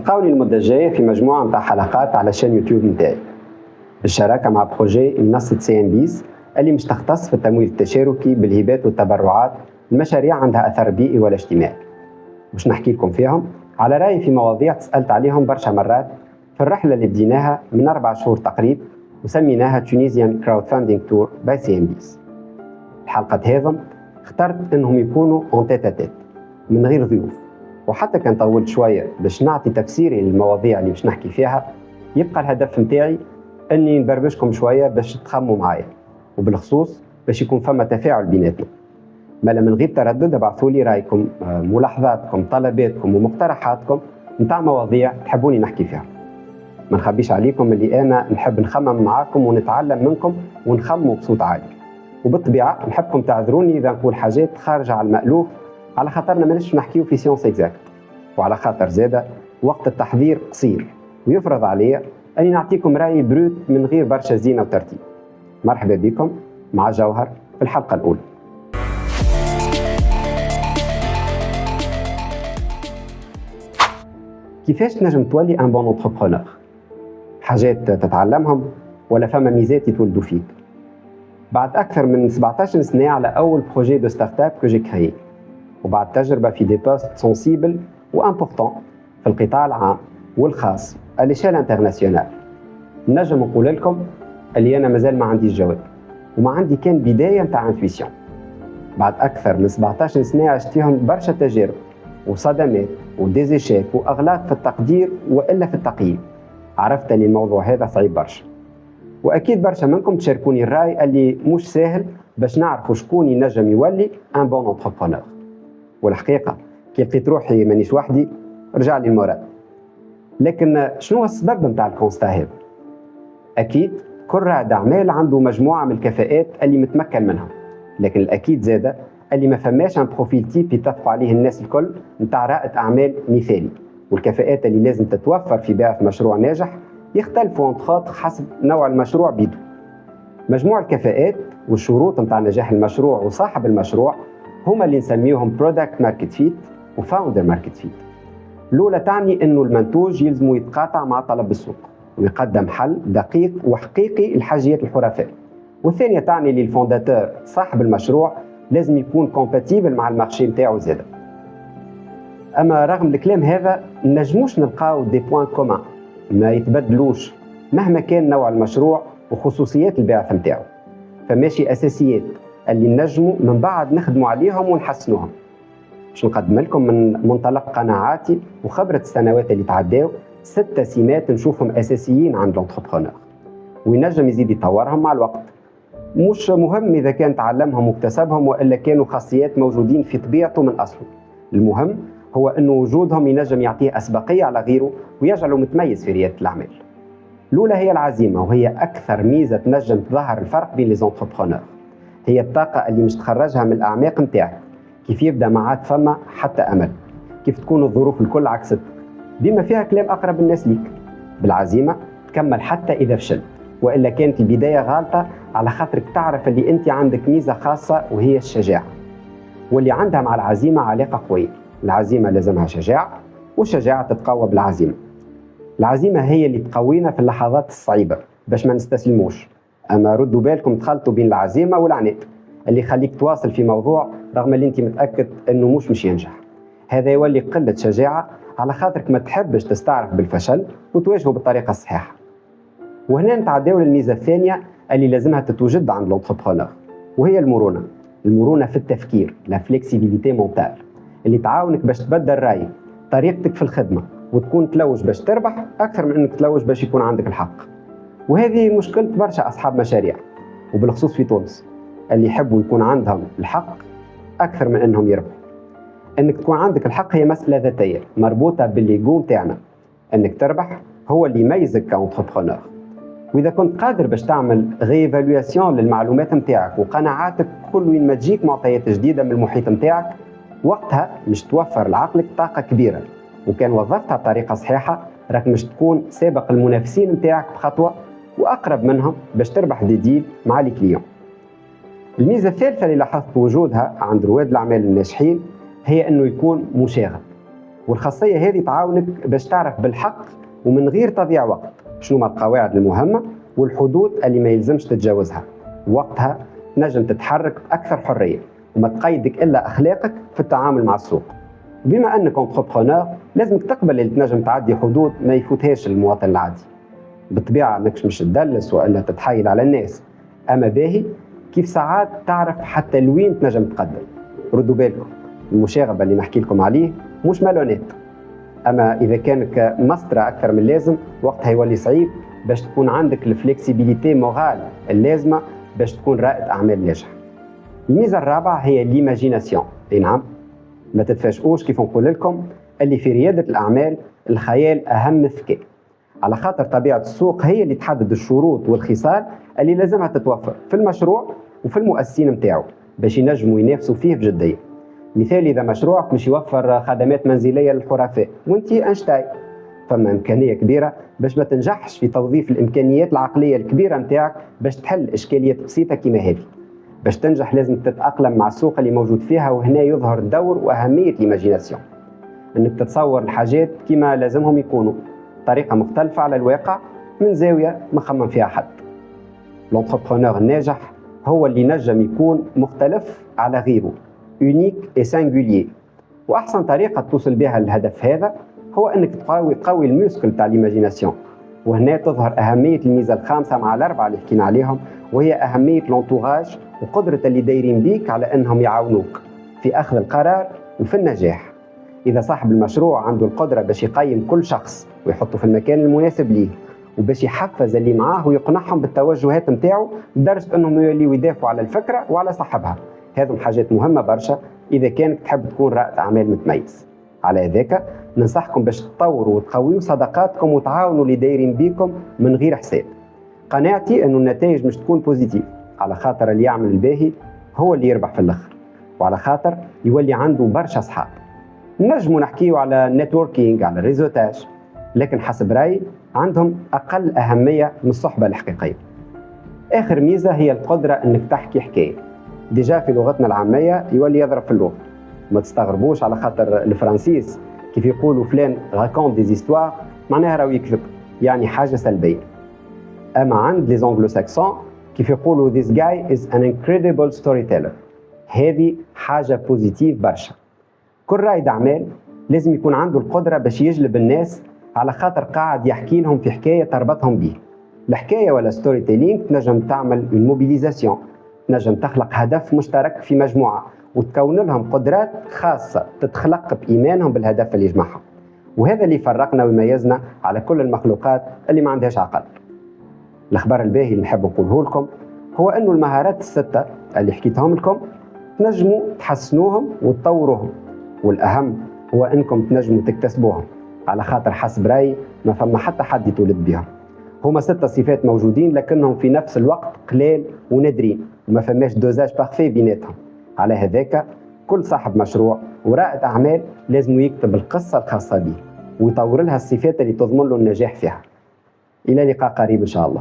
تلقاوني المدة الجاية في مجموعة متاع حلقات على شان يوتيوب متاعي بالشراكة مع بروجي منصة سي ان بيز اللي مش تختص في التمويل التشاركي بالهبات والتبرعات المشاريع عندها أثر بيئي ولا اجتماعي. باش نحكي لكم فيهم على رأيي في مواضيع تسألت عليهم برشا مرات في الرحلة اللي بديناها من 4 شهور تقريبا وسميناها تونيزيان كراود فاندينج تور باي سي ان بيز. الحلقة هذم اخترت انهم يكونوا اون تيت من غير ضيوف، وحتى كان طولت شوية باش نعطي تفسيري للمواضيع اللي باش نحكي فيها، يبقى الهدف متاعي اني نبربشكم شوية باش تخموا معايا، وبالخصوص باش يكون فما تفاعل بيناتنا. مالا من غير تردد ابعثوا لي رايكم، ملاحظاتكم، طلباتكم ومقترحاتكم نتاع مواضيع تحبوني نحكي فيها. ما نخبيش عليكم اللي انا نحب نخمم معاكم ونتعلم منكم ونخموا بصوت عالي، وبالطبيعة نحبكم تعذروني إذا نقول حاجات خارجة على المألوف، على خاطرنا ماناش نحكيو في سيونس اكزاكت، وعلى خاطر زادة وقت التحضير قصير ويفرض عليا أني نعطيكم رأي بروت من غير برشا زينة وترتيب. مرحبا بكم مع جوهر في الحلقة الأولى. كيفاش تنجم تولي ان بون انتربرونور؟ حاجات تتعلمهم ولا فما ميزات يتولدوا فيك؟ بعد أكثر من 17 سنة على أول بروجي دو ستارت اب كو جي كريي، وبعد تجربة في دي بوست سنسيبل وامبورطون في القطاع العام والخاص الاشال انترناسيونال، نجم نقول لكم اللي أنا مازال ما عنديش جواب، وما عندي كان بداية نتاع انتويسيون. بعد أكثر من 17 سنة عشت فيهم برشا تجارب وصدمات وديزيشيك وأغلاط في التقدير وإلا في التقييم، عرفت أن الموضوع هذا صعيب برشا. واكيد برشا منكم تشاركوني الراي اللي مش سهل باش نعرفوا شكون ينجم يولي ان بون انتربرونور. والحقيقه كي لقيت روحي مانيش وحدي رجع لي المورال. لكن شنو هو السبب نتاع الكونستا هذا؟ اكيد كل رائد اعمال عنده مجموعه من الكفاءات اللي متمكن منها، لكن الاكيد زاده اللي ما فماش ان بروفيل تيب يتفقوا عليه الناس الكل نتاع رائد اعمال مثالي، والكفاءات اللي لازم تتوفر في بعث مشروع ناجح يختلفوا انتخاط حسب نوع المشروع بيدو. مجموع الكفاءات والشروط نتاع نجاح المشروع وصاحب المشروع هما اللي نسميهم برودكت ماركت فيت وفاوندر ماركت فيت. الأولى تعني أنه المنتوج يلزم يتقاطع مع طلب السوق ويقدم حل دقيق وحقيقي لحاجيات الحرفاء، والثانية تعني للفونداتور صاحب المشروع لازم يكون كومباتيبل مع المارشي نتاعو زاده. أما رغم الكلام هذا نجموش نلقاو دي بوان كومان ما يتبدلوش مهما كان نوع المشروع وخصوصيات البعث نتاعو، فماشي أساسيات اللي نجموا من بعد نخدموا عليهم ونحسنوهم. باش نقدم لكم من منطلق قناعاتي وخبرة السنوات اللي تعداو 6 سمات نشوفهم أساسيين عند الانتربرونور وينجم يزيد يطورهم مع الوقت. مش مهم إذا كان تعلمهم واكتسبهم وإلا كانوا خاصيات موجودين في طبيعته من أصله، المهم هو أنه وجودهم ينجم يعطيه أسبقية على غيره ويجعله متميز في ريادة الأعمال. الأولى هي العزيمة، وهي أكثر ميزة تنجم تظهر الفرق بين لي انتربرونور. هي الطاقة اللي مش تخرجها من الأعماق متاعك، كيف يبدأ معاك فما حتى أمل، كيف تكون الظروف الكل عكستك، بما فيها كلام أقرب الناس ليك. بالعزيمة تكمل حتى إذا فشلت، وإلا كانت البداية غالطة، على خاطرك تعرف اللي أنت عندك ميزة خاصة وهي الشجاعة، واللي عندها مع العزيمة علاقة قوية. العزيمة لازمها شجاعة، والشجاعة تتقوى بالعزيمة. العزيمة هي اللي تقوينا في اللحظات الصعيبة باش ما نستسلموش. أما ردوا بالكم تخلطوا بين العزيمة والعناد اللي يخليك تواصل في موضوع رغم اللي انت متأكد أنه مش ينجح. هذا يولي قلة شجاعة على خاطرك ما تحبش تستعرف بالفشل وتواجهه بالطريقة الصحيحة. وهنا نتعداو للميزة الثانية اللي لازمها تتوجد عند الانتربرونور، وهي المرونة. المرونة في التفكير، لا فليكسيبيليتي مونتال، اللي تعاونك باش تبدل رأي طريقتك في الخدمة وتكون تلوج باش تربح أكثر من أنك تلوج باش يكون عندك الحق. وهذه مشكلة برشا أصحاب مشاريع وبالخصوص في تونس اللي يحبوا يكون عندهم الحق أكثر من أنهم يربحوا. أنك تكون عندك الحق هي مسألة ذاتية مربوطة بالليجو تاعنا. أنك تربح هو اللي يميزك كأنتربرونور. وإذا كنت قادر باش تعمل ريفالواسيون للمعلومات متاعك وقناعاتك كل وين ما تجيك معطيات جديدة من المحيط متاعك، وقتها مش توفر لعقلك طاقة كبيرة، وكان وظفتها بطريقة صحيحة راك مش تكون سابق المنافسين متاعك بخطوة وأقرب منهم باش تربح دي ديل مع الكليون. الميزة الثالثة اللي لاحظت وجودها عند رواد الأعمال الناجحين هي أنه يكون مشاغب. والخاصية هذه تعاونك باش تعرف بالحق ومن غير تضييع وقت شنو ما القواعد المهمة والحدود اللي ما يلزمش تتجاوزها. وقتها نجم تتحرك بأكثر حرية وما تقيدك إلا أخلاقك في التعامل مع السوق. بما أنك انتربرونور لازمك تقبل اللي تنجم تعدي حدود ما يفوتهاش المواطن العادي. بالطبيعة أنك مش تدلس وإلا تتحايل على الناس، أما باهي كيف ساعات تعرف حتى لوين تنجم تقدم. ردوا بالكم، المشاغبة اللي نحكي لكم عليه مش مالونات. أما إذا كانك مسطرة أكثر من اللازم وقتها يولي صعيب باش تكون عندك الفلكسيبيليتي مورال اللازمة باش تكون رائد أعمال ناجح. الميزة الرابعة هي ليماجيناسيون. اي نعم، ما تتفاجئوش كيف نقول لكم اللي في ريادة الأعمال الخيال أهم الذكاء، على خاطر طبيعة السوق هي اللي تحدد الشروط والخصال اللي لازمها تتوفر في المشروع وفي المؤسسين متاعه باش ينجموا ينافسوا فيه بجدية. مثال، إذا مشروعك مش يوفر خدمات منزلية للحرفاء وانتي أنشتاي، فما إمكانية كبيرة باش ما تنجحش في توظيف الإمكانيات العقلية الكبيرة متاعك باش تحل إشكاليات بسيطة كما هذه. باش تنجح لازم تتأقلم مع السوق اللي موجود فيها، وهنا يظهر دور وأهمية الإيماجيناسيون، أنك تتصور الحاجات كما لازمهم يكونوا طريقة مختلفة على الواقع من زاوية ما خمم فيها حد. الانتربرونور الناجح هو اللي نجم يكون مختلف على غيره، يونيك اي سانجولير. واحسن طريقه توصل بها للهدف هذا هو انك تقوي الميوسكل تاع ليماجيناسيون. وهنا تظهر اهميه الميزه الخامسه مع الاربعه اللي حكينا عليهم، وهي اهميه لونتوراج وقدره اللي دايرين بيك على انهم يعاونوك في اخذ القرار وفي النجاح. اذا صاحب المشروع عنده القدره باش يقيم كل شخص ويحطه في المكان المناسب ليه، وباش يحفز اللي معاه ويقنعهم بالتوجهات نتاعو لدرجه انهم يوليوا يدافعوا على الفكره وعلى صاحبها. هذم حاجات مهمه برشا اذا كانك تحب تكون رائد اعمال متميز. على ذاك ننصحكم باش تطوروا وتقويوا صداقاتكم وتعاونوا اللي دايرين بيكم من غير حساب. قناعتي انه النتائج مش تكون بوزيتيف، على خاطر اللي يعمل الباهي هو اللي يربح في الاخر، وعلى خاطر يولي عنده برشا اصحاب. نجموا نحكيو على النتوركينج، على الريزوتاج، لكن حسب رايي عندهم اقل اهميه من الصحبه الحقيقيه. اخر ميزه هي القدره انك تحكي حكايه. ديجا في لغتنا العاميه يولي يضرب في اللغه، ما تستغربوش على خاطر الفرنسيس كيف يقولوا فلان راكونت دي زيستوار معناها راهو يكذب، يعني حاجه سلبيه. اما عند لي زونغلو ساكسون كيف يقولوا this guy is an incredible storyteller، هذه حاجه بوزيتيف برشا. كل رائد اعمال لازم يكون عنده القدره باش يجلب الناس، على خاطر قاعد يحكي لهم في حكايه تربطهم به. الحكايه ولا ستوري تيلينج تنجم تعمل الموبيليزاسيون، تنجم تخلق هدف مشترك في مجموعه وتكون لهم قدرات خاصه تتخلق بايمانهم بالهدف اللي يجمعهم. وهذا اللي فرقنا ويميزنا على كل المخلوقات اللي ما عندهاش عقل. الاخبار الباهي اللي نحب نقوله لكم هو انه المهارات السته اللي حكيتهم لكم تنجموا تحسنوهم وتطوروهم، والاهم هو انكم تنجموا تكتسبوهم، على خاطر حسب رايي ما فما حتى حد يتولد بهم. هما 6 صفات موجودين لكنهم في نفس الوقت قليل ونادرين، وما فماش دوزاج بارفي بيناتهم. على هذاك كل صاحب مشروع ورائد اعمال لازم يكتب القصه الخاصه به ويطور لها الصفات اللي تضمن له النجاح فيها. الى لقاء قريب ان شاء الله.